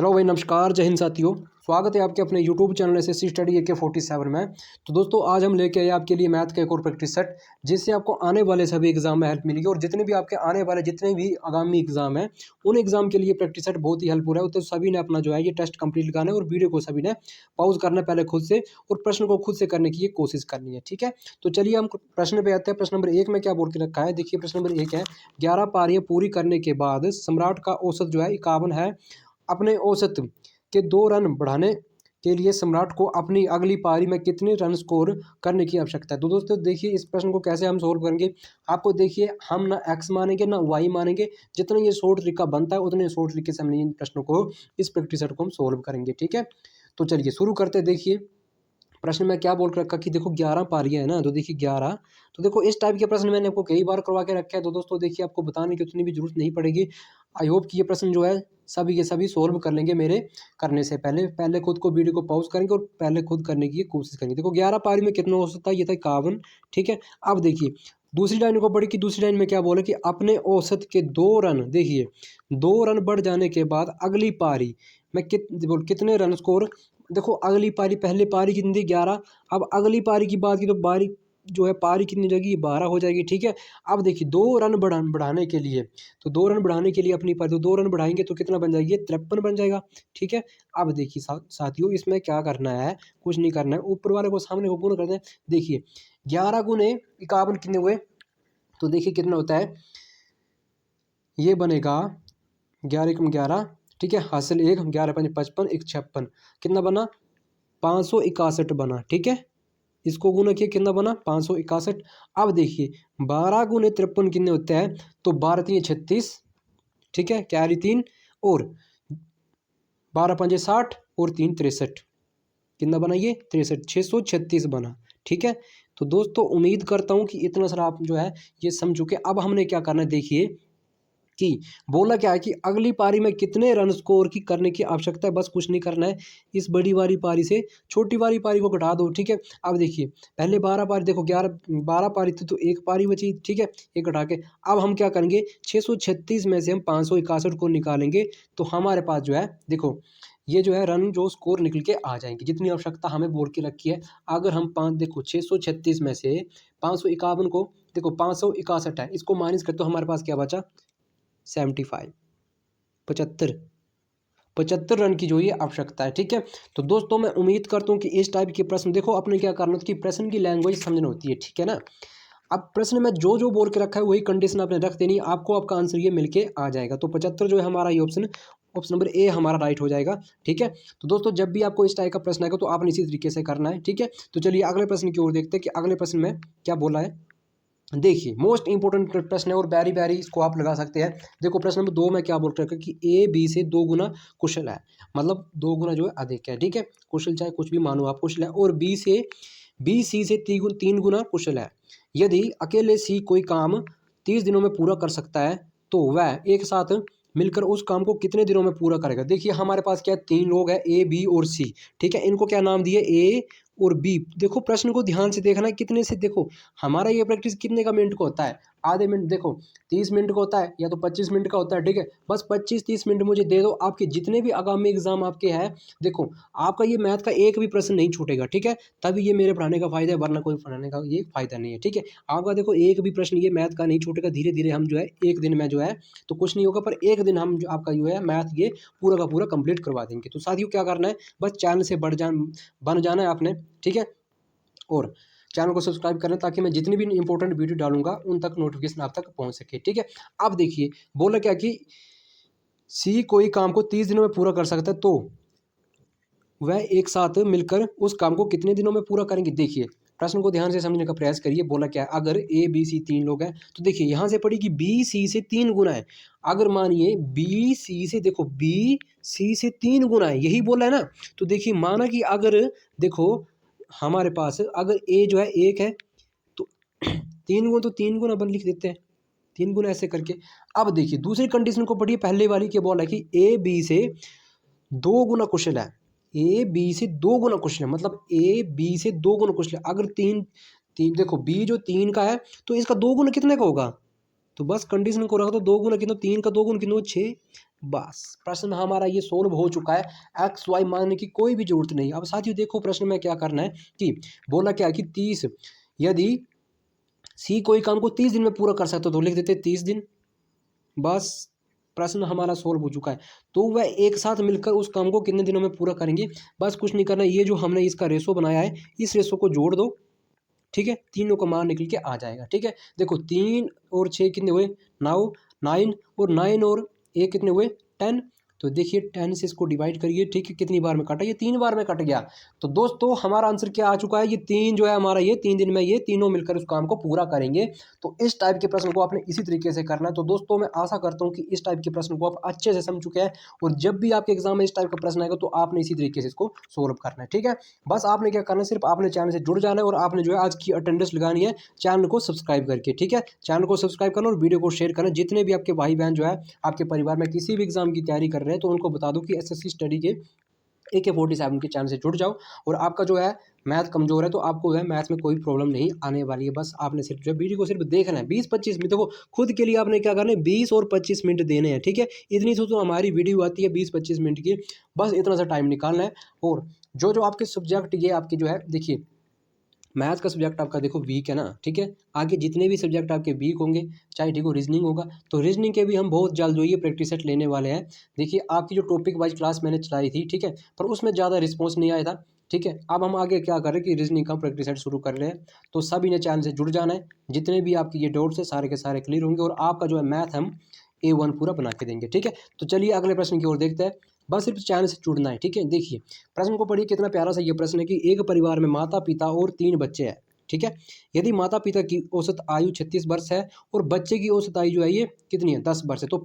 Hello भाई, नमस्कार, जय हिंद साथियों। स्वागत है आपके अपने YouTube channel SSC study AK47 में। तो दोस्तों, आज हम लेके आए आपके लिए मैथ का एक और प्रैक्टिस सेट, जिससे आपको आने वाले सभी एग्जाम में हेल्प मिलेगी। और जितने भी आपके आने वाले जितने भी आगामी एग्जाम हैं, उन एग्जाम के लिए प्रैक्टिस सेट बहुत ही हेल्पफुल है। तो सभी ने अपना जो है ये टेस्ट कंप्लीट करना है और वीडियो को सभी ने पॉज करना है पहले खुद से, और प्रश्न को खुद से करने की ये कोशिश करनी है। ठीक है, तो चलिए हम प्रश्न पे आते हैं। प्रश्न नंबर 1 में क्या बोल के रखा है, देखिए। प्रश्न नंबर 1 है, 11 पारियां पूरी करने के बाद सम्राट का औसत जो है 51 है। अपने औसत के 2 रन बढ़ाने के लिए सम्राट को अपनी अगली पारी में कितने रन स्कोर करने की आवश्यकता है। तो दोस्तों देखिए, इस प्रश्न को कैसे हम सोल्व करेंगे। आपको देखिए, हम ना एक्स मानेंगे ना वाई मानेंगे। जितना ये शॉर्ट तरीका बनता है उतने शॉर्ट तरीके से हम इन प्रश्नों को, इस प्रैक्टिस सेट को हम सोल्व करेंगे। ठीक है, तो चलिए शुरू करते हैं। देखिए प्रश्न में क्या बोल के रखा कि देखो 11 पारियां है ना, तो देखिए 11। तो देखो इस टाइप के प्रश्न मैंने आपको कई बार करवा के रखे हैं। तो दोस्तों देखिए, आपको बताने की उतनी भी जरूरत नहीं पड़ेगी। आई होप कि ये प्रश्न जो है सभी के सभी सोल्व कर लेंगे मेरे करने से पहले खुद को वीडियो को पॉज करेंगे और पहले खुद करने की कोशिश करेंगे। देखो 11 पारी में कितना औसत था, ये था 51। ठीक है, अब देखिए दूसरी लाइन को पढ़ी कि दूसरी लाइन में क्या बोले कि अपने औसत के 2 रन, देखिए 2 रन बढ़ जाने के बाद अगली पारी में कितने रन स्कोर। देखो अगली पारी, पहले पारी कितनी थी 11। अब अगली पारी की बात की तो पारी जो है पारी कितनी हो जाएगी, 12 हो जाएगी। ठीक है, अब देखिए 2 रन बढ़ाने के लिए, तो 2 रन बढ़ाने के लिए अपनी पारी, तो 2 रन बढ़ाएंगे तो कितना बन जाएगी, 53 बन जाएगा। ठीक है, अब देखिए साथियों, इसमें क्या करना है, कुछ नहीं करना है, ऊपर वाले को सामने को गुण करना है। देखिए 11 गुने 51 कितने हुए, तो देखिए कितना होता है, ये बनेगा 11 एकम 11। ठीक है, हासिल 1, 11 पंच 55, 1 56, कितना बना 561 बना। ठीक है, इसको गुना किया, कितना बना 561। अब देखिए 12 गुने 53 कितने होते हैं, तो 12 3 36। ठीक है, कैरी 3 और 12 पंजे 60 और 3 63, कितना बना ये 63, 636 बना। ठीक है, तो दोस्तों उम्मीद करता हूँ कि इतना सारा आप जो है ये समझ चुके। अब हमने क्या करना है, देखिए कि बोला क्या है कि अगली पारी में कितने रन स्कोर की करने की आवश्यकता है। बस कुछ नहीं करना है, इस बड़ी वाली पारी से छोटी वाली पारी को घटा दो। ठीक है, अब देखिए पहले 12 पारी, देखो 12 पारी थी तो एक पारी बची। ठीक है, एक घटा के अब हम क्या करेंगे, 636 में से हम 561 को निकालेंगे, तो हमारे पास जो है देखो ये जो है रन जो स्कोर निकल के आ जाएंगे, जितनी आवश्यकता हमें बोल के रखी है। अगर हम पाँच, देखो 636 में से 551 को, देखो 561 है, इसको माइनस कर तो हमारे पास क्या बचा 75, 75 रन की जो ये आवश्यकता है। ठीक है, तो दोस्तों मैं उम्मीद करता हूँ कि इस टाइप के प्रश्न, देखो अपने क्या करना है कि प्रश्न की लैंग्वेज समझना होती है। ठीक है ना, अब प्रश्न में जो जो बोल के रखा है वही कंडीशन आपने रख देनी है, आपको आपका आंसर ये मिलके आ जाएगा। तो 75 जो है हमारा ये ऑप्शन ऑप्शन नंबर ए हमारा राइट हो जाएगा। ठीक है, तो दोस्तों जब भी आपको इस टाइप का प्रश्न आएगा तो आपने इसी तरीके से करना है। ठीक है, तो चलिए अगले प्रश्न की ओर देखते हैं कि अगले प्रश्न में क्या बोला है। देखिए मोस्ट इंपोर्टेंट प्रश्न है और बैरी बैरी इसको आप लगा सकते हैं। देखो प्रश्न नंबर 2 में क्या बोल रखा है कि ए बी से 2 गुना कुशल है, मतलब 2 गुना जो है अधिक है। ठीक है, कुशल चाहे कुछ भी मानो आप, कुशल है। और बी सी से 3 गुना कुशल है। यदि अकेले सी कोई काम 30 दिनों में पूरा कर सकता है, तो वह एक साथ मिलकर उस काम को कितने दिनों में पूरा करेगा। देखिए हमारे पास क्या 3 लोग हैं, ए बी और सी। ठीक है, इनको क्या नाम दिए, ए और बी। देखो प्रश्न को ध्यान से देखना है, कितने से, देखो हमारा ये प्रैक्टिस कितने का मिनट का होता है, आधे मिनट, देखो 30 मिनट का होता है या तो 25 मिनट का होता है। ठीक है, बस 25-30 मिनट मुझे दे दो, आपके जितने भी आगामी एग्जाम आपके हैं, देखो आपका ये मैथ का एक भी प्रश्न नहीं छूटेगा। ठीक है, तभी ये मेरे पढ़ाने का फायदा है, वरना कोई पढ़ाने का ये फायदा नहीं है। ठीक है, आपका देखो एक भी प्रश्न ये मैथ का नहीं छूटेगा। धीरे धीरे हम जो है एक दिन में जो है तो कुछ नहीं होगा, पर एक दिन हम जो आपका जो है मैथ ये पूरा का पूरा कंप्लीट करवा देंगे। तो साथियों क्या करना है, बस चैनल से बन जाना है आपने। ठीक है, और चैनल को सब्सक्राइब करें ताकि मैं जितनी भी इंपॉर्टेंट वीडियो डालूंगा उन तक नोटिफिकेशन आप तक पहुंच सके। ठीक है, अब देखिए बोला क्या कि सी कोई काम को 30 दिनों में पूरा कर सकता है, तो वह एक साथ मिलकर उस काम को कितने दिनों में पूरा करेंगे। देखिए प्रश्न को ध्यान से समझने का प्रयास करिए। बोला क्या है, अगर ए बी सी 3 लोग हैं, तो देखिए यहाँ से पड़ी कि बी सी से 3 गुना है। अगर मानिए बी सी से, देखो बी सी से 3 गुना है, यही बोला है ना। तो देखिए माना कि अगर, देखो हमारे पास अगर ए जो है 1 है, तो 3 गुना, तो 3 गुना बन लिख देते हैं, 3 गुना ऐसे करके। अब देखिए दूसरी कंडीशन को पढ़िए, पहले वाली के बोला है कि ए बी से 2 गुना कुशल है। ए बी से 2 गुना कुशल है, मतलब ए बी से 2 गुना कुशल है। अगर तीन तीन देखो बी जो 3 का है, तो इसका 2 गुना कितने का होगा, तो बस कंडीशन को रखो, तो 2 गुना कितना, 3 का 2 गुना कितना, 6। बस प्रश्न हमारा ये सोल्व हो चुका है। एक्स वाई मानने की कोई भी जरूरत नहीं। अब साथियों देखो प्रश्न में क्या करना है कि बोला क्या है कि 30 यदि सी कोई काम को 30 दिन में पूरा कर सकता तो लिख देते 30 दिन। बस प्रश्न हमारा सोल्व हो चुका है। तो वह एक साथ मिलकर उस काम को कितने दिनों में पूरा करेंगे। बस कुछ नहीं करना, ये जो हमने इसका रेशो बनाया है इस रेशो को जोड़ दो, ठीक है, तीनों का मान निकल के आ जाएगा। ठीक है, देखो 3 और 6 कितने हुए 9, 9 और 9 और 1 कितने हुए 10। तो देखिए 10 से इसको डिवाइड करिए, ठीक है, कितनी बार में कटा, ये 3 बार में कट गया। तो दोस्तों हमारा आंसर क्या आ चुका है, ये 3 जो है हमारा, ये 3 दिन में ये तीनों मिलकर उस काम को पूरा करेंगे। तो इस टाइप के प्रश्न को आपने इसी तरीके से करना है। तो दोस्तों मैं आशा करता हूँ कि इस टाइप के प्रश्न को आप अच्छे से समझ चुके हैं, और जब भी आपके एग्जाम में इस टाइप का प्रश्न आएगा तो आपने इसी तरीके से इसको सोल्व करना है। ठीक है, बस आपने क्या करना है, सिर्फ आपने चैनल से जुड़ जाना है और आपने जो है आज की अटेंडेंस लगानी है चैनल को सब्सक्राइब करके। ठीक है, चैनल को सब्सक्राइब करना और वीडियो को शेयर करना। जितने भी आपके भाई बहन जो है आपके परिवार में किसी भी एग्जाम की तैयारी कर रहे हैं तो उनको बता दो कि एसएससी स्टडी के AK47 के चैनल से जुड़ जाओ। और आपका जो है मैथ कमजोर है तो आपको जो है मैथ में कोई प्रॉब्लम नहीं आने वाली है। बस आपने सिर्फ जो है वीडियो को सिर्फ देखना है 20-25 मिनट। देखो खुद के लिए आपने क्या करना है, 20 और 25 मिनट देने हैं। ठीक है, इतनी तो हमारी वीडियो आती है 20-25 मिनट की, बस इतना सा टाइम निकालना है। और जो जो आपके सब्जेक्ट ये आपके जो है, देखिए मैथ का सब्जेक्ट आपका देखो वीक है ना, ठीक है, आगे जितने भी सब्जेक्ट आपके वीक होंगे, चाहे ठीक हो रीजनिंग होगा, तो रीजनिंग के भी हम बहुत जल्द जो ये प्रैक्टिस सेट लेने वाले हैं। देखिए आपकी जो टॉपिक वाइज क्लास मैंने चलाई थी, ठीक है, पर उसमें ज़्यादा रिस्पॉन्स नहीं आया था। ठीक है, अब हम आगे क्या करें कि रीजनिंग का प्रैक्टिस सेट शुरू कर रहे हैं। तो सभी ने चैनल से जुड़ जाना है, जितने भी आपके ये डाउट्स है सारे के सारे क्लियर होंगे और आपका जो है मैथ हम A1 पूरा बना के देंगे। ठीक है, तो चलिए अगले प्रश्न की ओर देखते हैं। बस सिर्फ चैनल से जुड़ना है। ठीक है, देखिए प्रश्न को पढ़िए, कितना प्यारा सा ये प्रश्न है कि एक परिवार में माता पिता और 3 बच्चे हैं। ठीक है, यदि माता पिता की औसत आयु 36 वर्ष है और बच्चे की औसत आयु जो है ये कितनी है 10 वर्ष है, तो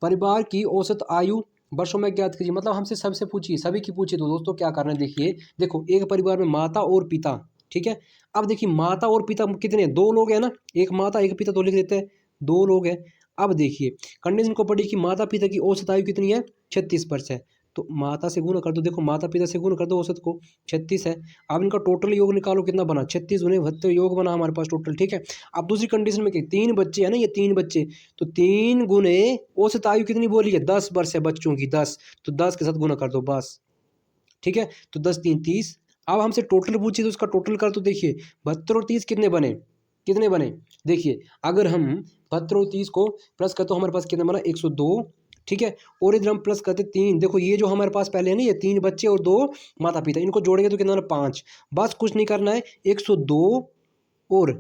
परिवार की औसत आयु वर्षों में ज्ञात कीजिए। मतलब हमसे सबसे पूछिए, सभी की पूछिए। तो दोस्तों क्या करना है, देखिए देखो एक परिवार में माता और पिता, ठीक है, अब देखिए माता और पिता कितने हैं, 2 लोग हैं ना, एक माता एक पिता, तो लिख देते हैं 2 लोग हैं। अब देखिए कंडीशन को पढ़िए कि माता पिता की औसत आयु कितनी है 36 वर्ष है, तो माता से गुणा कर दो, देखो माता पिता से गुणा कर दो औसत को, 36 है। अब इनका टोटल योग निकालो, कितना बना 36 गुने 72 योग बना हमारे पास टोटल। ठीक है, अब दूसरी कंडीशन में क्या, 3 बच्चे है ना, ये 3 बच्चे, तो 3 गुने औसत आयु कितनी बोली है 10 वर्ष है बच्चों की, 10, तो 10 के साथ गुना कर दो बस। ठीक है, तो 10 3 30। अब हमसे टोटल पूछिए तो उसका टोटल कर, तो देखिए 72 और 30 कितने बने, देखिए अगर हम 72 और 30 को प्लस करते तो हमारे पास कितना बना 102। ठीक है, और इधर हम प्लस करते 3, देखो ये जो हमारे पास पहले है ना, ये 3 बच्चे और 2 माता पिता, इनको जोड़ेंगे तो कितना बना 5। बस कुछ नहीं करना है, 102 और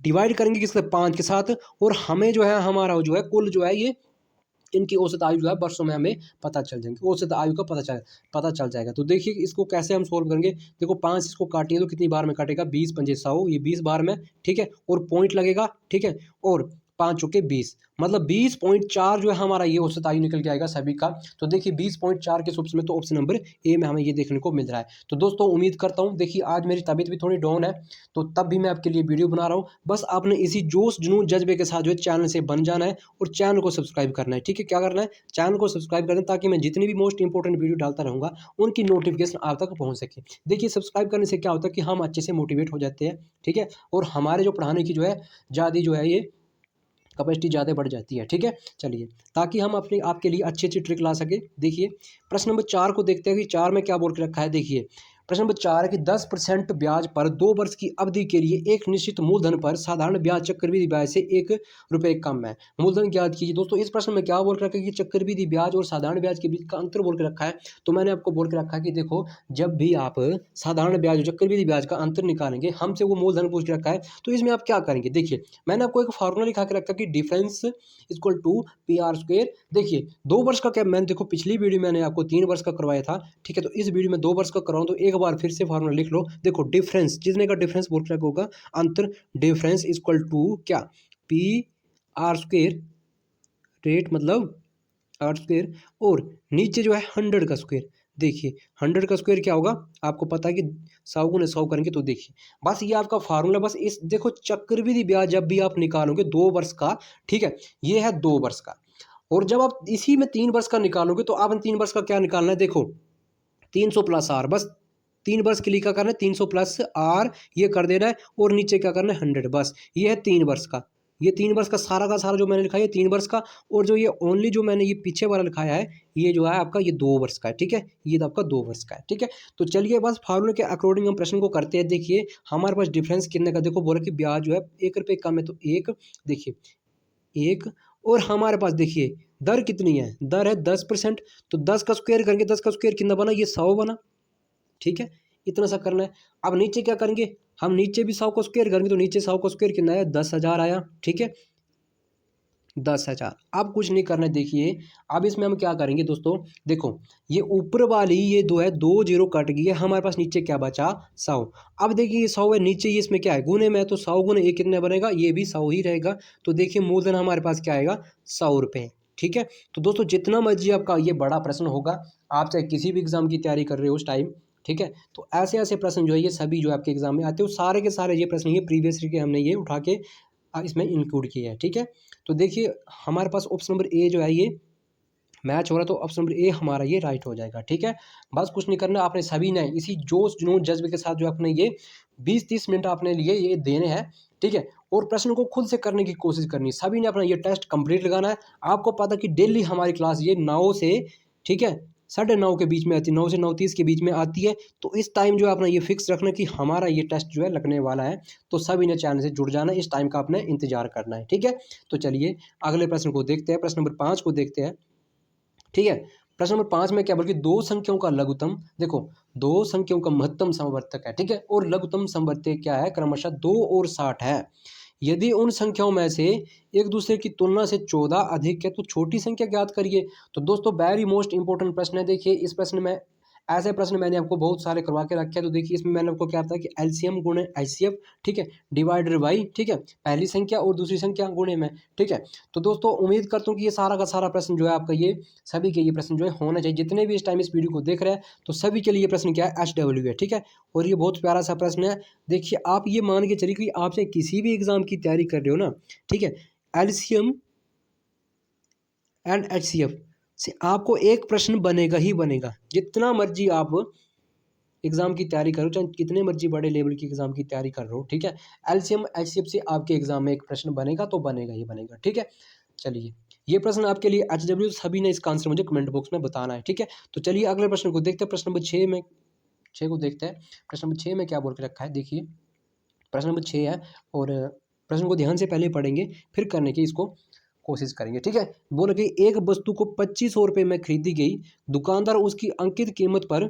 डिवाइड करेंगे किसके 5 के साथ, और हमें जो है हमारा जो है कुल जो है ये इनकी औसत आयु जो है वर्षों में हमें पता चल जाएंगे, औसत आयु का पता चल जाएगा। तो देखिए इसको कैसे हम सोल्व करेंगे, देखो 5 इसको काटिए तो कितनी बार में काटेगा 20 पंजे 100, ये 20 बार में। ठीक है, और पॉइंट लगेगा, ठीक है, और 5 चौके 20, मतलब 20.4 जो है हमारा ये औसत आयु निकल के आएगा सभी का। तो देखिए 20.4 के सूत्र में तो ऑप्शन नंबर ए में हमें ये देखने को मिल रहा है। तो दोस्तों उम्मीद करता हूँ, देखिए आज मेरी तबीयत भी थोड़ी डाउन है तो तब भी मैं आपके लिए वीडियो बना रहा हूँ। बस आपने इसी जोश जुनून जज्बे के साथ जो है चैनल से बन जाना है और चैनल को सब्सक्राइब करना है। ठीक है, क्या करना है, चैनल को सब्सक्राइब करना है ताकि मैं जितनी भी मोस्ट इंपॉर्टेंट वीडियो डालता रहूँगा उनकी नोटिफिकेशन आप तक पहुँच सके। देखिए सब्सक्राइब करने से क्या होता है कि हम अच्छे से मोटिवेट हो जाते हैं। ठीक है, और हमारे जो पढ़ाने की जो है ज़्यादा जो है ये कैपेसिटी ज़्यादा बढ़ जाती है। ठीक है, चलिए ताकि हम अपने आपके लिए अच्छी अच्छी ट्रिक ला सके। देखिए प्रश्न नंबर 4 को देखते हैं कि 4 में क्या बोल के रखा है। देखिए प्रश्न नंबर 4 है कि 10% ब्याज पर 2 वर्ष की अवधि के लिए एक निश्चित मूलधन पर साधारण ब्याज चक्रवृद्धि ब्याज से ₹1 कम है, मूलधन ज्ञात कीजिए। दोस्तों इस प्रश्न में क्या बोल के रखा है कि चक्रवृद्धि ब्याज और साधारण ब्याज के बीच का अंतर बोल के रखा है। तो मैंने आपको बोल के रखा है कि देखो जब भी आप साधारण ब्याज और चक्रवृद्धि ब्याज का अंतर निकालेंगे, हमसे वो मूलधन पूछ के रखा है, तो इसमें आप क्या करेंगे। देखिए मैंने आपको एक फार्मूला लिखा के रखा कि डिफरेंस इक्वल टू PR²। देखिए 2 वर्ष का क्या, मैंने देखो पिछली वीडियो मैंने आपको 3 वर्ष का करवाया था। ठीक है, तो इस वीडियो में 2 वर्ष का करवाऊँ, तो एक बार फिर से फार्मूला लिख लो। देखो डिफरेंस, जितने का डिफरेंस बोल के रखा होगा अंतर, डिफरेंस इक्वल टू क्या PR², रेट मतलब R², और नीचे जो है 100 का स्क्वायर। देखिए 100 का स्क्वायर क्या होगा, आपको पता है कि 100 गुने 100 करेंगे। तो देखिए बस ये आपका फार्मूला, बस इस देखो चक्रवृद्धि ब्याज जब भी आप निकालोगे 2 वर्ष का, ठीक है, ये है 2 वर्ष का, और जब आप इसी में 3 वर्ष का निकालोगे तो आप 3 वर्ष का क्या निकालना है, देखो 300 प्लस R, बस 3 वर्ष के लिए क्या करना है 300 प्लस R ये कर देना है, और नीचे क्या करना है 100, बस ये है 3 वर्ष का। ये 3 वर्ष का सारा जो मैंने लिखा है ये 3 वर्ष का, और जो ये ओनली जो मैंने ये पीछे वाला लिखाया है ये जो है आपका ये 2 वर्ष का है, ठीक है, ये तो आपका 2 वर्ष का है, ठीक है। तो चलिए बस फार्मूले के अकॉर्डिंग हम प्रश्न को करते हैं। देखिए हमारे पास डिफरेंस कितने का, देखो बोला कि ब्याज जो है 1 रुपये कम है, तो 1, देखिए 1, और हमारे पास देखिए दर कितनी है, दर है 10%, तो 10 का स्क्वायर करेंगे, 10 का स्क्वायर कितना बना, ये 100 बना, ठीक है, इतना सा करना है। अब नीचे क्या करेंगे, हम नीचे भी 100 को स्क्वायर करेंगे, तो नीचे 100 को स्क्वायर कितना आया, 10,000 आया, ठीक है, 10,000। अब कुछ नहीं करना है, देखिए अब इसमें हम क्या करेंगे दोस्तों, देखो ये ऊपर वाली ये 2 है, 2 जीरो कट गई है, हमारे पास नीचे क्या बचा, 100। अब देखिए ये 100 है, नीचे ये इसमें क्या है, गुने में है, तो 100 गुने ये कितने बनेगा, ये भी 100 ही रहेगा। तो देखिए मूलधन हमारे पास क्या आएगा, 100 रुपये, ठीक है। तो दोस्तों जितना मर्जी आपका ये बड़ा प्रश्न होगा, आप चाहे किसी भी एग्जाम की तैयारी कर रहे हो उस टाइम, ठीक है, तो ऐसे ऐसे प्रश्न जो है ये सभी जो आपके एग्जाम में आते हैं, सारे के सारे ये प्रश्न ये प्रीवियस के हमने ये उठा के इसमें इंक्लूड किया है, ठीक है। तो देखिए हमारे पास ऑप्शन नंबर ए जो है ये मैच हो रहा है, तो ऑप्शन नंबर ए हमारा ये राइट हो जाएगा, ठीक है। बस कुछ नहीं करना, आपने सभी ने इसी जोश जुनून जज्बे के साथ जो अपने ये 20-30 मिनट आपने लिए ये देने हैं, ठीक है, और प्रश्न को खुद से करने की कोशिश करनी, सभी ने अपना ये टेस्ट कंप्लीट लगाना है। आपको पता कि डेली हमारी क्लास ये 9 से, ठीक है, 9:30 के बीच में आती है, 9 से 9:30 के बीच में आती है। तो इस टाइम जो है अपना ये फिक्स रखना कि हमारा ये टेस्ट जो है लगने वाला है, तो सभी ने चैनल से जुड़ जाना है, इस टाइम का आपने इंतजार करना है, ठीक है। तो चलिए अगले प्रश्न को देखते हैं, प्रश्न नंबर 5 को देखते हैं, ठीक है। प्रश्न नंबर 5 में क्या, बल्कि दो संख्याओं का लघुत्तम, देखो दो संख्याओं का महत्तम समवर्तक है, ठीक है, और लघुत्तम समवर्तक क्या है, क्रमशः 2 और 60 है। यदि उन संख्याओं में से एक दूसरे की तुलना से 14 अधिक है तो छोटी संख्या ज्ञात करिए। तो दोस्तों वेरी मोस्ट इंपॉर्टेंट प्रश्न है। देखिए इस प्रश्न में, ऐसे प्रश्न मैंने आपको बहुत सारे करवा के रखे हैं। तो देखिए इसमें मैंने आपको क्या बताया कि एलसीएम गुणे एचसीएफ, ठीक है, डिवाइडेड बाई, ठीक है, पहली संख्या और दूसरी संख्या गुणे में, ठीक है। तो दोस्तों उम्मीद करता हूँ कि ये सारा का सारा प्रश्न जो है आपका ये सभी के ये प्रश्न जो है होना चाहिए, जितने भी इस टाइम इस वीडियो को देख रहे हैं, तो सभी के लिए प्रश्न क्या है, HW है, ठीक है। और ये बहुत प्यारा सा प्रश्न है। देखिए आप ये मान के चलिए कि आपसे किसी भी एग्जाम की तैयारी कर रहे हो ना, ठीक है, एलसीएम एंड एचसीएफ से आपको एक प्रश्न बनेगा ही बनेगा, जितना मर्जी आप एग्जाम की तैयारी करो, चाहे कितने मर्जी बड़े लेवल की एग्जाम की तैयारी कर रहे हो, ठीक है, एलसीएम एचसीएफ से आपके एग्जाम में एक प्रश्न बनेगा तो बनेगा ही बनेगा, ठीक है। चलिए ये प्रश्न आपके लिए HW, सभी ने इसका आंसर मुझे कमेंट बॉक्स में बताना है, ठीक है। तो चलिए अगले प्रश्न को देखते हैं, प्रश्न नंबर 6 में, 6 को देखते हैं। प्रश्न नंबर 6 में क्या बोल के रखा है, देखिए प्रश्न नंबर 6 है, और प्रश्न को ध्यान से पहले पढ़ेंगे फिर करने की इसको कोशिश करेंगे, ठीक है। बोला कि एक वस्तु को 2500 रुपये में खरीदी गई, दुकानदार उसकी अंकित कीमत पर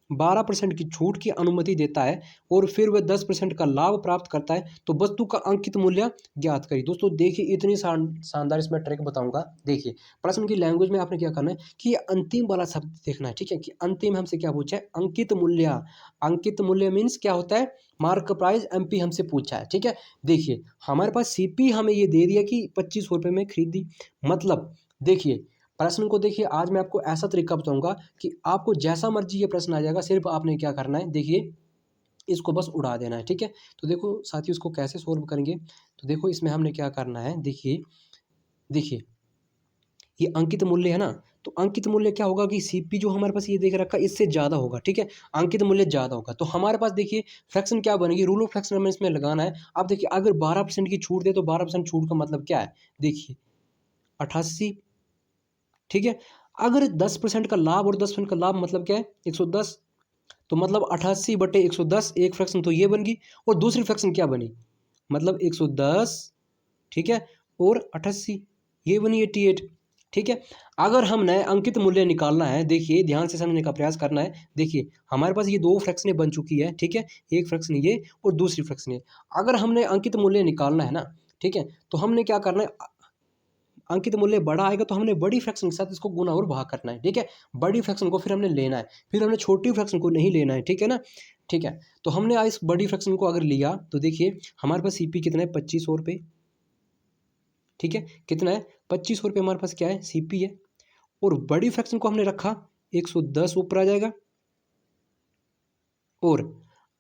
12% की छूट की अनुमति देता है और फिर वह 10% का लाभ प्राप्त करता है, तो वस्तु का अंकित मूल्य ज्ञात करिए। दोस्तों देखिए इतनी शानदार इसमें ट्रिक बताऊंगा। देखिए प्रश्न की लैंग्वेज में आपने क्या करना है कि ये अंतिम वाला शब्द देखना है, ठीक है, कि अंतिम हमसे क्या पूछा है, अंकित मूल्य। अंकित मूल्य मीन्स क्या होता है, मार्क प्राइस, MP हमसे पूछा है, ठीक है। देखिए हमारे पास CP हमें ये दे दिया कि 2500 रुपये में खरीदी, मतलब देखिए प्रश्न को देखिए, आज मैं आपको ऐसा तरीका बताऊंगा कि आपको जैसा मर्जी ये प्रश्न आ जाएगा, सिर्फ आपने क्या करना है, देखिए इसको बस उड़ा देना है, ठीक है। तो देखो साथियों इसको कैसे सोल्व करेंगे, तो देखो इसमें हमने क्या करना है, देखिए देखिए ये अंकित मूल्य है ना, तो अंकित मूल्य क्या होगा कि CP जो हमारे पास ये देख रखा है इससे ज़्यादा होगा, ठीक है, अंकित मूल्य ज़्यादा होगा। तो हमारे पास देखिए फ्रैक्शन क्या बनेगी, रूल ऑफ फ्रैक्शन हमें इसमें लगाना है। अब देखिए अगर 12% की छूट दे तो 12% छूट का मतलब क्या है, देखिए 88, ठीक है। अगर 10% का लाभ और 10% का लाभ मतलब क्या है, 110, तो मतलब 88/110, एक फ्रैक्शन तो ये बन गई, और दूसरी फ्रैक्शन क्या बनी, मतलब 110, ठीक है, और 88 ये बनी 88, ठीक है। अगर हमने अंकित मूल्य निकालना है, देखिए ध्यान से समझने का प्रयास करना है। देखिए हमारे पास ये दो फ्रैक्शनें बन चुकी है, ठीक है, एक फ्रैक्शन ये और दूसरी फ्रैक्शन ये। अगर हमने अंकित मूल्य निकालना है ना, ठीक है, तो हमने क्या करना है, अंकित मूल्य बड़ा आएगा तो हमने बड़ी फ्रैक्शन के साथ इसको गुना और भाग करना है, ठीक है। बड़ी फ्रैक्शन को फिर हमने लेना है, फिर हमने छोटी फ्रैक्शन को नहीं लेना है, ठीक है ना, ठीक है। तो हमने इस बड़ी फ्रैक्शन को अगर लिया तो देखिए हमारे पास CP कितना है, 2500 रुपये, ठीक है, कितना है 2500 रुपये हमारे पास क्या है, CP है, और बड़ी फ्रैक्शन को हमने रखा 110 ऊपर आ जाएगा, और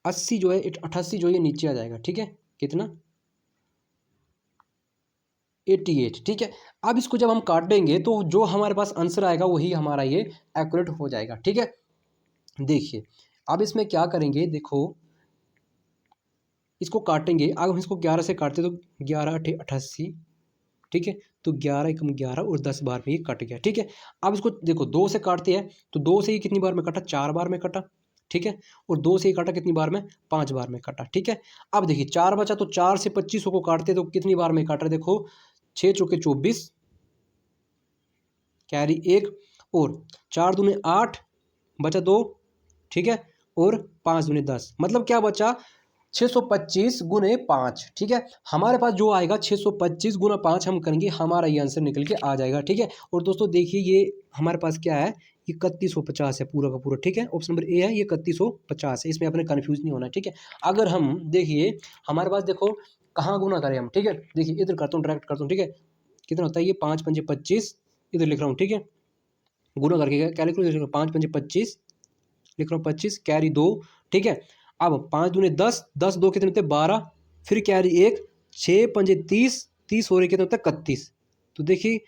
80 जो है 88 जो है नीचे आ जाएगा, ठीक है, कितना 88, ठीक है। अब इसको जब हम काटेंगे तो जो हमारे पास आंसर आएगा वही हमारा ये एक्यूरेट हो जाएगा, ठीक है। देखिए अब इसमें क्या करेंगे, देखो इसको काटेंगे, अगर हम इसको 11 से काटते तो 11 × 88, ठीक है। तो 11 × 11 और 10 बार में ये कट गया, ठीक है। अब इसको देखो 2 से काटते हैं तो 2 से ही कितनी बार में कटा, 4 बार में कटा, ठीक है। और 2 से ही काटा कितनी बार में, 5 बार में कटा, ठीक है। अब देखिए 4 बचा तो 4 से 25 को काटते तो कितनी बार में काट रहे, देखो 6 चौके 24, कैरी 1, और 4 दूने 8, बचा 2, ठीक है। और 5 दूने 10, मतलब क्या बचा 625 गुने 5, ठीक है। हमारे पास जो आएगा 625 गुना 5 हम करेंगे, हमारा ये आंसर निकल के आ जाएगा, ठीक है। और दोस्तों देखिए ये हमारे पास क्या है, ये 3150 है पूरा का पूरा, ठीक है। ऑप्शन नंबर ए है, ये 3150 है, इसमें अपने कन्फ्यूज नहीं होना, ठीक है। अगर हम देखिए हमारे पास देखो कहाँ गुना करें हम, ठीक है। देखिए इधर करता हूँ, डायरेक्ट करता हूँ, ठीक है। कितना होता है ये 5 × 5 = 25, इधर लिख रहा हूँ, ठीक है। गुना करके कैलकुलेट 5 × 5 = 25, लिख रहा हूँ 25, कैरी 2, ठीक है। अब 5 दूने 10, 10 2 कितने होते हैं 12, फिर कैरी 1, 6 × 5 = 30, 30 हो रहे कितने होते हैं 31। तो देखिए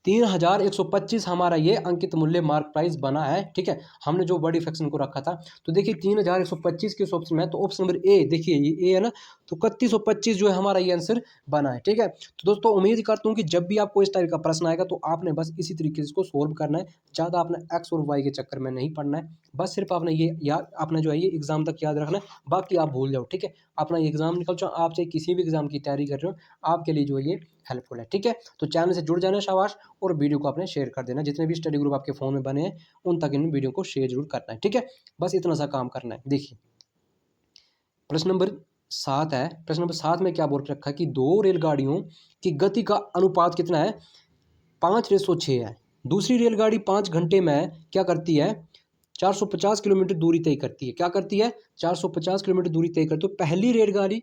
3125 हमारा ये अंकित मूल्य मार्क प्राइस बना है, ठीक है। हमने जो बड़ी फ्रैक्शन को रखा था, तो देखिए 3125 किस ऑप्शन में है, तो ऑप्शन नंबर ए, देखिए ये ए है ना, तो 3125 जो है हमारा ये आंसर बना है, ठीक है। तो दोस्तों उम्मीद करता हूँ कि जब भी आपको इस टाइप का प्रश्न आएगा तो आपने बस इसी तरीके से इसको सोल्व करना है, ज़्यादा आपने एक्स और वाई के चक्कर में नहीं पढ़ना है, बस सिर्फ आपने ये याद, आपने जो है ये एग्जाम तक याद रखना है, बाकी आप भूल जाओ, ठीक है। अपना एग्जाम निकल जाओ, आप चाहे किसी भी एग्जाम की तैयारी कर रहे हो, आपके लिए जो है ये हेल्पफुल है, ठीक है। तो चैनल से जुड़ जाना शाबाश, और वीडियो को आपने शेयर कर देना, जितने भी स्टडी ग्रुप आपके फ़ोन में बने हैं उन तक इन वीडियो को शेयर जरूर करना है, ठीक है। बस इतना सा काम करना है। देखिए प्रश्न नंबर 7 है, प्रश्न नंबर 7 में क्या बोल के रखा है कि 2 रेलगाड़ियों की गति का अनुपात कितना है, 5:6 है। दूसरी रेलगाड़ी 5 घंटे में क्या करती है, 450 किलोमीटर दूरी तय करती है, क्या करती है 450 किलोमीटर दूरी तय करती है। तो पहली रेलगाड़ी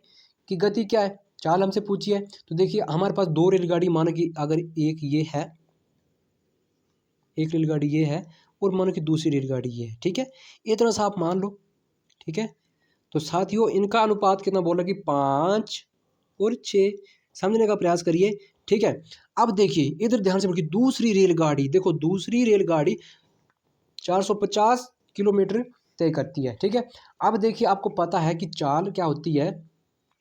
की गति क्या है, चाल हमसे पूछी है। तो देखिए हमारे पास 2 रेलगाड़ी, मानो कि अगर एक ये है, एक रेलगाड़ी ये है, और मानो कि दूसरी रेलगाड़ी ये है, ठीक है। इतना सा आप मान लो, ठीक है। तो साथियों इनका अनुपात कितना बोला कि 5 और 6, समझने का प्रयास करिए, ठीक है। अब देखिए इधर ध्यान से देखिए, दूसरी रेलगाड़ी, देखो दूसरी रेलगाड़ी 450 किलोमीटर तय करती है, ठीक है। अब देखिए आपको पता है कि चाल क्या होती है,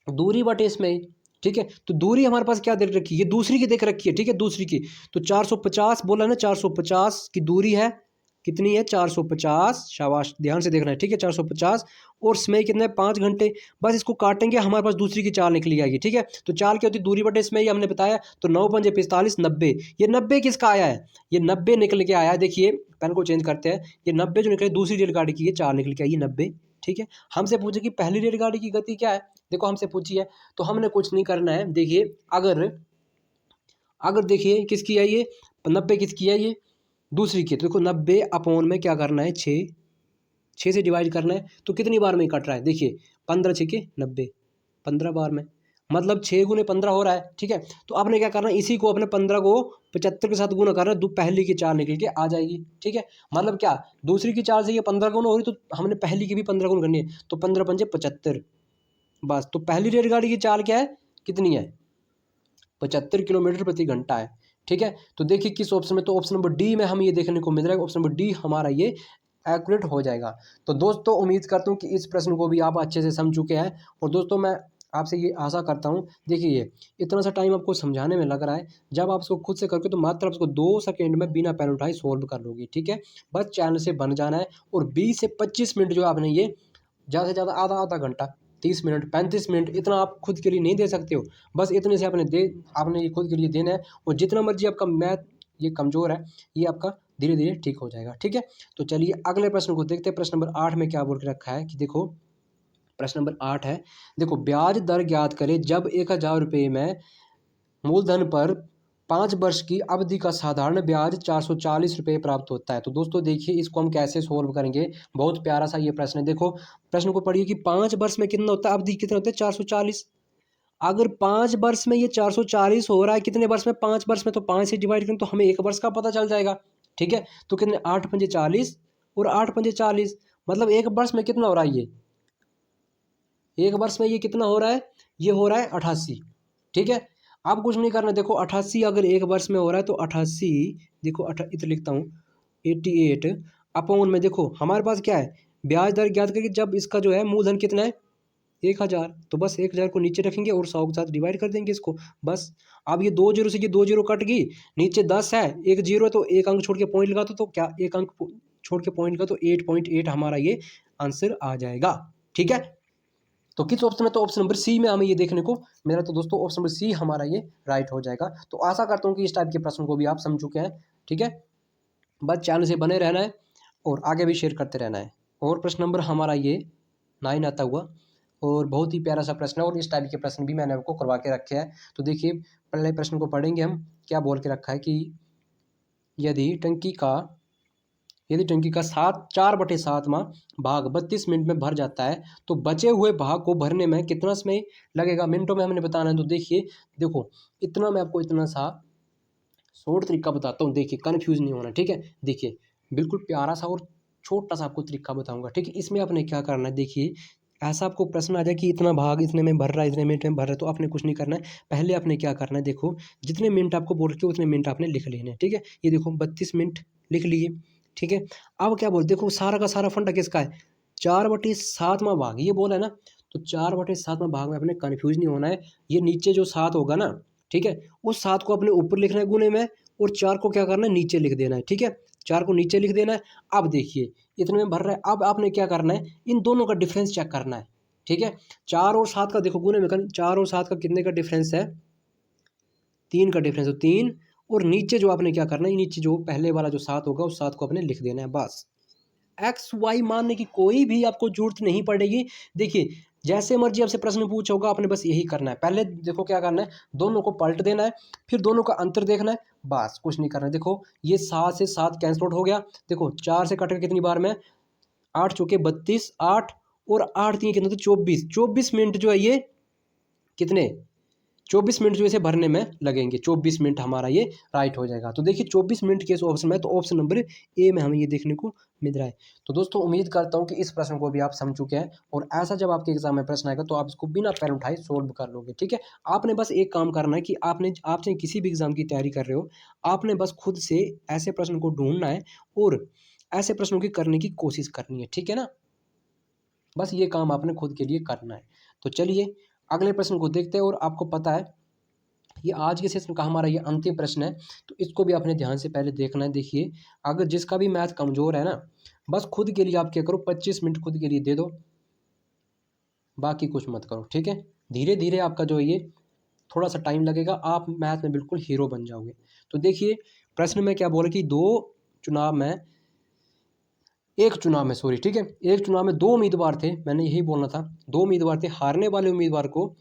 दूरी बटे इसमें, ठीक है। तो दूरी हमारे पास क्या दे रखी है, ये दूसरी की देख रखी है, ठीक है, दूसरी की। तो 450 बोला ना, 450 की दूरी है, कितनी है 450, शाबाश ध्यान से देखना है, ठीक है 450, और समय कितना है 5 घंटे। बस इसको काटेंगे, हमारे पास दूसरी की चाल निकली आएगी, ठीक है। तो चाल क्या होती है, दूरी बटे इसमें, ये हमने बताया। तो 9 × 5 = 45, 90। ये 90 किसका आया है, ये 90 निकल के आया है। देखिए पेन को चेंज करते हैं, ये 90 जो निकले दूसरी रेलगाड़ी की ये चाल निकल के आई, 90, ठीक है। हमसे पूछे कि पहली रेलगाड़ी की गति क्या है, देखो हमसे पूछी है, तो हमने कुछ नहीं करना है। देखिए अगर अगर देखिए किसकी है ये, 90 किसकी है, ये दूसरी की। तो देखो 90 अपॉन में क्या करना है, 6 से डिवाइड करना है। तो कितनी बार में कट रहा है, देखिए 15 × 6 = 90, 15 बार में, मतलब 6 × 15 हो रहा है, ठीक है। तो आपने क्या करना है, इसी को अपने 15 को 75 के साथ गुना करना है, पहली की चाल निकल के आ जाएगी, ठीक है। मतलब क्या, दूसरी की चाल से ये 15 गुना हो रही, तो हमने पहली की भी 15 गुना करनी है। तो 15 × 5 = 75, बस। तो पहली रेलगाड़ी की चाल क्या है, कितनी है, 75 किलोमीटर प्रति घंटा है, ठीक है। तो देखिए किस ऑप्शन में, तो ऑप्शन नंबर डी में हमें ये देखने को मिल रहा है, ऑप्शन नंबर डी हमारा ये एक्यूरेट हो जाएगा। तो दोस्तों उम्मीद करता हूँ कि इस प्रश्न को भी आप अच्छे से समझ चुके हैं। और दोस्तों मैं आपसे ये आशा करता हूँ, देखिए इतना सा टाइम आपको समझाने में लग रहा है, जब आप इसको खुद से करके तो मात्र आप इसको 2 सेकंड में बिना पेन उठाए सोल्व कर लोगे, ठीक है। बस चैनल से बन जाना है, और 20 से 25 मिनट जो आपने ये, ज़्यादा से ज़्यादा आधा घंटा, 30 मिनट 35 मिनट, इतना आप खुद के लिए नहीं दे सकते हो, बस इतने से आपने ये खुद के लिए देना है। और जितना मर्जी आपका मैथ ये कमज़ोर है, ये आपका धीरे धीरे ठीक हो जाएगा, ठीक है। तो चलिए अगले प्रश्न को देखते हैं। प्रश्न नंबर 8 में क्या बोल के रखा है कि देखो, प्रश्न नंबर 8 है, देखो ब्याज दर ज्ञात करें जब 1000 रुपये में मूलधन पर 5 वर्ष की अवधि का साधारण ब्याज 440 रुपये प्राप्त होता है। तो दोस्तों देखिए इसको हम कैसे सोल्व करेंगे, बहुत प्यारा सा ये प्रश्न है। देखो प्रश्न को पढ़िए कि 5 वर्ष में कितना होता है, अवधि कितना होता है 440। अगर 5 वर्ष में ये 440 हो रहा है, कितने वर्ष में, 5 वर्ष में, तो 5 से डिवाइड करें तो हमें 1 वर्ष का पता चल जाएगा, ठीक है। तो कितने, 8 × 5 = 40, और 8 × 5 = 40, मतलब 1 वर्ष में कितना हो रहा है, ये 1 वर्ष में ये कितना हो रहा है, ये हो रहा है 88, ठीक है। अब कुछ नहीं करना, देखो 88 अगर 1 वर्ष में हो रहा है तो 88, देखो इधर लिखता हूँ 88 अपॉन में, देखो हमारे पास क्या है, ब्याज दर ज्ञात करके जब इसका जो है मूलधन कितना है 1000, तो बस 1000 को नीचे रखेंगे और 100 के साथ डिवाइड कर देंगे इसको, बस। अब ये 2 जीरो से ये 2 जीरो कट गई, नीचे 10 है, एक जीरो है, तो एक अंक छोड़ के पॉइंट लगा दो, तो क्या एक अंक छोड़ के पॉइंट लगा, तो 8.8 हमारा ये आंसर आ जाएगा। ठीक है, तो किस ऑप्शन में, तो ऑप्शन नंबर सी में हमें ये देखने को मेरा, तो दोस्तों ऑप्शन नंबर सी हमारा ये राइट हो जाएगा। तो आशा करता हूँ कि इस टाइप के प्रश्न को भी आप समझ चुके हैं। ठीक है, बस चैनल से बने रहना है और आगे भी शेयर करते रहना है। और प्रश्न नंबर हमारा ये 9 आता हुआ, और बहुत ही प्यारा सा प्रश्न है, और इस टाइप के प्रश्न भी मैंने आपको करवा के रखे हैं। तो देखिए पहले प्रश्न को पढ़ेंगे हम, क्या बोल के रखा है कि यदि टंकी का 4/7वां भाग 32 मिनट में भर जाता है, तो बचे हुए भाग को भरने में कितना समय लगेगा, मिनटों में हमने बताना है। तो देखिए, देखो इतना मैं आपको इतना सा शॉर्ट तरीका बताता हूँ, देखिए कन्फ्यूज नहीं होना। ठीक है, देखिए बिल्कुल प्यारा सा और छोटा सा आपको तरीका बताऊंगा। ठीक है, इसमें आपने क्या करना है, देखिए ऐसा आपको प्रश्न आ जाए कि इतना भाग इतने में भर रहा है, इतने मिनट में भर रहा है, तो आपने कुछ नहीं करना है। पहले आपने क्या करना है, देखो जितने मिनट आपको बोल के उतने मिनट आपने लिख लेने हैं। ठीक है, ये देखो 32 मिनट लिख लिए। ठीक है, अब क्या बोल, देखो सारा का सारा फंडा किसका है, 4/7वां भाग ये बोला है ना, तो 4/7वां भाग में अपने कन्फ्यूज नहीं होना है। ये नीचे जो 7 होगा ना, ठीक है, उस 7 को अपने ऊपर लिखना है गुने में, और 4 को क्या करना है, नीचे लिख देना है। ठीक है, 4 को नीचे लिख देना है। अब देखिए इतने में भर रहा है, अब आपने क्या करना है, इन दोनों का डिफरेंस चेक करना है। ठीक है, 4 और 7 का देखो गुने में 4 और 7 का कितने का डिफरेंस है, 3 का डिफरेंस है, 3। और नीचे जो आपने क्या करना है, नीचे जो पहले वाला जो 7 होगा उस 7 को आपने लिख देना है, बस। एक्स वाई मानने की कोई भी आपको जरूरत नहीं पड़ेगी। देखिए जैसे मर्जी आपसे प्रश्न पूछा होगा, आपने बस यही करना है। पहले देखो क्या करना है, दोनों को पलट देना है, फिर दोनों का अंतर देखना है, बस कुछ नहीं करना है। देखो ये 7 से 7 कैंसिल आउट हो गया, देखो 4 से कट कर कितनी बार में, 8 चौके 32, 8 और 8 तीन कितने, तो 24। 24 मिनट जो है ये कितने, 24 मिनट जो इसे भरने में लगेंगे, 24 मिनट हमारा ये राइट हो जाएगा। तो देखिए 24 मिनट के इस ऑप्शन में, तो ऑप्शन नंबर ए में हमें ये देखने को मिल रहा है। तो दोस्तों उम्मीद करता हूँ कि इस प्रश्न को भी आप समझ चुके हैं, और ऐसा जब आपके एग्जाम में प्रश्न आएगा तो आप इसको बिना पैर उठाए सोल्व कर लोगे। ठीक है, आपने बस एक काम करना है कि आपसे किसी भी एग्जाम की तैयारी कर रहे हो, आपने बस खुद से ऐसे प्रश्न को ढूंढना है और ऐसे प्रश्नों की करने की कोशिश करनी है। ठीक है ना, बस ये काम आपने खुद के लिए करना है। तो चलिए अगले प्रश्न को देखते हैं, और आपको पता है ये आज के सेशन का हमारा ये अंतिम प्रश्न है, तो इसको भी आपने ध्यान से पहले देखना है। देखिए अगर जिसका भी मैथ कमज़ोर है ना, बस खुद के लिए आप क्या करो, 25 मिनट खुद के लिए दे दो, बाकी कुछ मत करो। ठीक है, धीरे धीरे आपका जो ये थोड़ा सा टाइम लगेगा, आप मैथ में बिल्कुल हीरो बन जाओगे। तो देखिए प्रश्न में क्या बोला कि चुनाव में एक चुनाव में सॉरी, ठीक है, एक चुनाव में 2 उम्मीदवार थे, मैंने यही बोलना था, 2 उम्मीदवार थे। हारने वाले उम्मीदवार को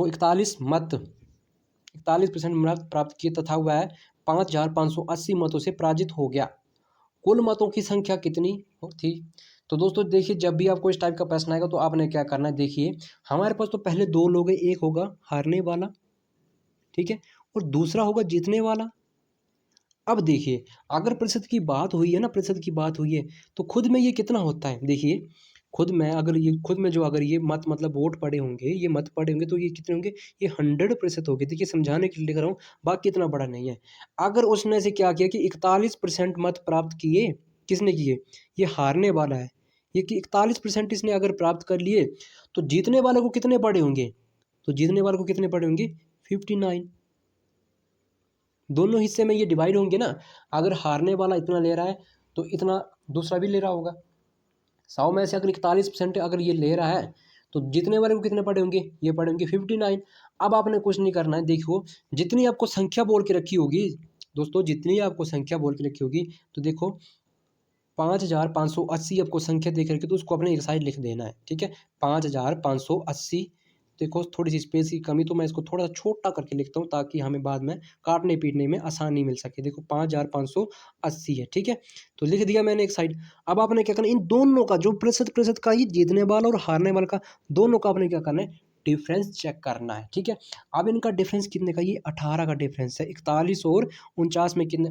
41% मत प्राप्त किए तथा वह 5,580 मतों से पराजित हो गया। कुल मतों की संख्या कितनी थी। तो दोस्तों देखिए जब भी आपको इस टाइप का प्रश्न आएगा तो आपने क्या करना है, देखिए हमारे पास तो पहले 2 लोग हैं, एक होगा हारने वाला, ठीक है, और दूसरा होगा जीतने वाला। अब देखिए अगर प्रतिशत की बात हुई है ना, प्रतिशत की बात हुई है, तो खुद में ये कितना होता है, देखिए खुद में जो अगर ये मत मतलब वोट पड़े होंगे, ये मत पड़े होंगे, तो ये कितने होंगे, ये 100% होंगे। देखिए समझाने के लिए लिख रहा हूँ, बाकी इतना बड़ा नहीं है। अगर उसने से क्या किया कि 41% मत प्राप्त किए, किसने किए, ये हारने वाला है, ये कि 41% इसने अगर प्राप्त कर लिए, तो जीतने वाले को कितने पड़े होंगे, तो जीतने वाले को कितने पड़े होंगे, 59। दोनों हिस्से में ये डिवाइड होंगे ना, अगर हारने वाला इतना ले रहा है तो इतना दूसरा भी ले रहा होगा। 100 में से अगर 41% अगर ये ले रहा है, तो जीतने वाले को कितने पड़े होंगे, ये पड़े होंगे 59। अब आपने कुछ नहीं करना है, देखो जितनी आपको संख्या बोल के रखी होगी, दोस्तों जितनी आपको संख्या बोल के रखी होगी, तो देखो 5,580 आपको संख्या देख रखी, तो उसको अपने एक साइड लिख देना है। ठीक है, 5,580, देखो थोड़ी सी स्पेस की कमी, तो मैं इसको थोड़ा सा छोटा करके लिखता हूँ ताकि हमें बाद में काटने पीटने में आसानी मिल सके। देखो 5,580 है, ठीक है, तो लिख दिया मैंने एक साइड। अब आपने क्या करना है, इन दोनों का जो प्रतिशत का, ये जीतने वाला और हारने वाला का, दोनों का आपने क्या करना है, डिफरेंस चेक करना है। ठीक है, अब इनका डिफरेंस कितने का, ये 18 का डिफरेंस है। 41 और 49 में कितने,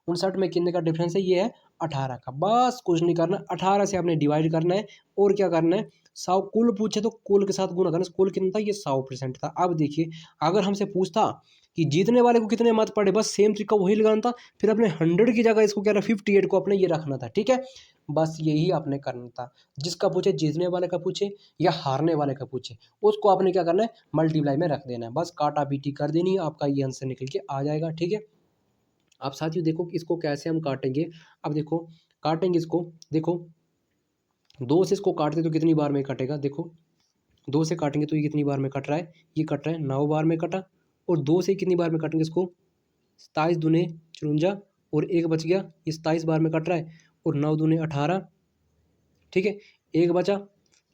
59 में कितने का डिफरेंस है, ये है 18 का। बस कुछ नहीं करना, 18 से आपने डिवाइड करना है, और क्या करना है, 100 कुल पूछे तो कुल के साथ गुना करना, कुल कितना था, ये 100% था। अब देखिए अगर हमसे पूछता कि जीतने वाले को कितने मत पड़े, बस सेम तरीका वही लगाना था, फिर अपने 100 की जगह इसको क्या रहा 58 को अपने ये रखना था, ठीक है। बस यही आपने करना था, जिसका पूछे जीतने वाले का पूछे या हारने वाले का पूछे, उसको आपने क्या करना है, मल्टीप्लाई में रख देना है, बस काटा पीटी कर देनी है, आपका ये आंसर निकल के आ जाएगा, ठीक है। अब साथियों देखो कि इसको कैसे हम काटेंगे। अब देखो काटेंगे इसको, देखो 2 से इसको काटते तो कितनी बार में कटेगा, देखो 2 से काटेंगे तो ये कितनी बार में कट रहा है, ये कट रहा है 9 बार में कटा। और 2 से कितनी बार में काटेंगे इसको, 27 दूने 54 और 1 बच गया, ये 27 बार में कट रहा है। और 9 दूने 18, ठीक है, 1 बचा,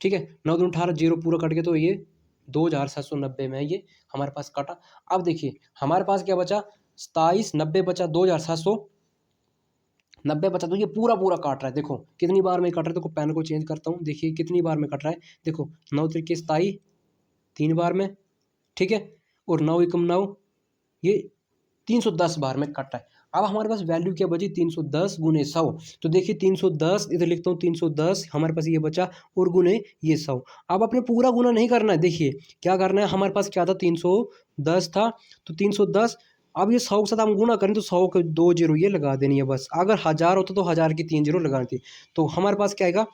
ठीक है, 9 दूने 18, 0 पूरा कट गया, तो ये 2790 में ये हमारे पास कटा। अब देखिए हमारे पास क्या बचा, 27, 90 बचा, 2790 बचा, तो ये पूरा पूरा काट रहा है। देखो कितनी बार में कट रहा है, देखो पेन को चेंज करता हूँ, देखिए कितनी बार में कट रहा है, देखो 9 त्रिके 27, 3 बार में, ठीक है, और 9 एकम 9, ये 310 बार में कट रहा है। अब हमारे पास वैल्यू क्या बची, 310 गुने 100, तो देखिए 310 इधर लिखता हूँ, 310 हमारे पास ये बचा, और गुने ये 100। अब अपने पूरा गुना नहीं करना है, देखिए क्या करना है, हमारे पास क्या था 310 था, तो 310, अब ये 100 के साथ हम गुना करें तो 100 के 2 जीरो ये लगा देनी है बस। अगर 1000 होता तो 1000 की 3 जीरो लगानी थी, तो हमारे पास क्या आएगा,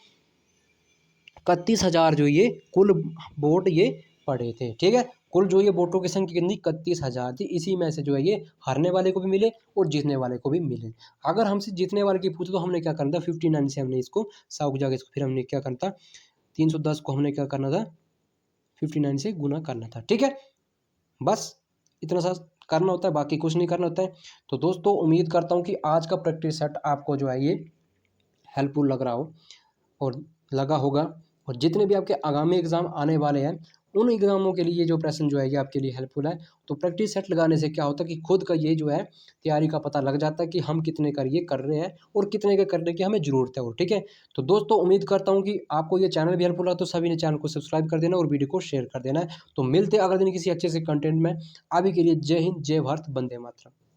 31,000 जो ये कुल वोट ये पड़े थे, ठीक है। कुल जो ये वोटों की संख्या कितनी, 31,000 थी। इसी में से जो है ये हारने वाले को भी मिले और जीतने वाले को भी मिले। अगर हमसे जीतने वाले की पूछे तो हमने क्या करना था, 59 से हमने इसको 100 की जगह इसको फिर हमने क्या करना था, 310 को हमने क्या करना था, 59 से गुना करना था, ठीक है। बस इतना सा करना होता है, बाकी कुछ नहीं करना होता है। तो दोस्तों उम्मीद करता हूँ कि आज का प्रैक्टिस सेट आपको जो है ये हेल्पफुल लग रहा हो और लगा होगा। और जितने भी आपके आगामी एग्ज़ाम आने वाले हैं उन एग्ज़ामों के लिए जो प्रश्न जो है ये आपके लिए हेल्पफुल है। तो प्रैक्टिस सेट लगाने से क्या होता है कि खुद का ये जो है तैयारी का पता लग जाता है कि हम कितने का ये कर रहे हैं और कितने का करने की हमें ज़रूरत है, और ठीक है। तो दोस्तों उम्मीद करता हूँ कि आपको ये चैनल भी हेल्पफुल लगा, तो सभी ने चैनल को सब्सक्राइब कर देना और वीडियो को शेयर कर देना है। तो मिलते हैं अगले दिन किसी अच्छे से कंटेंट में। अभी के लिए जय हिंद, जय भारत, वंदे मातरम।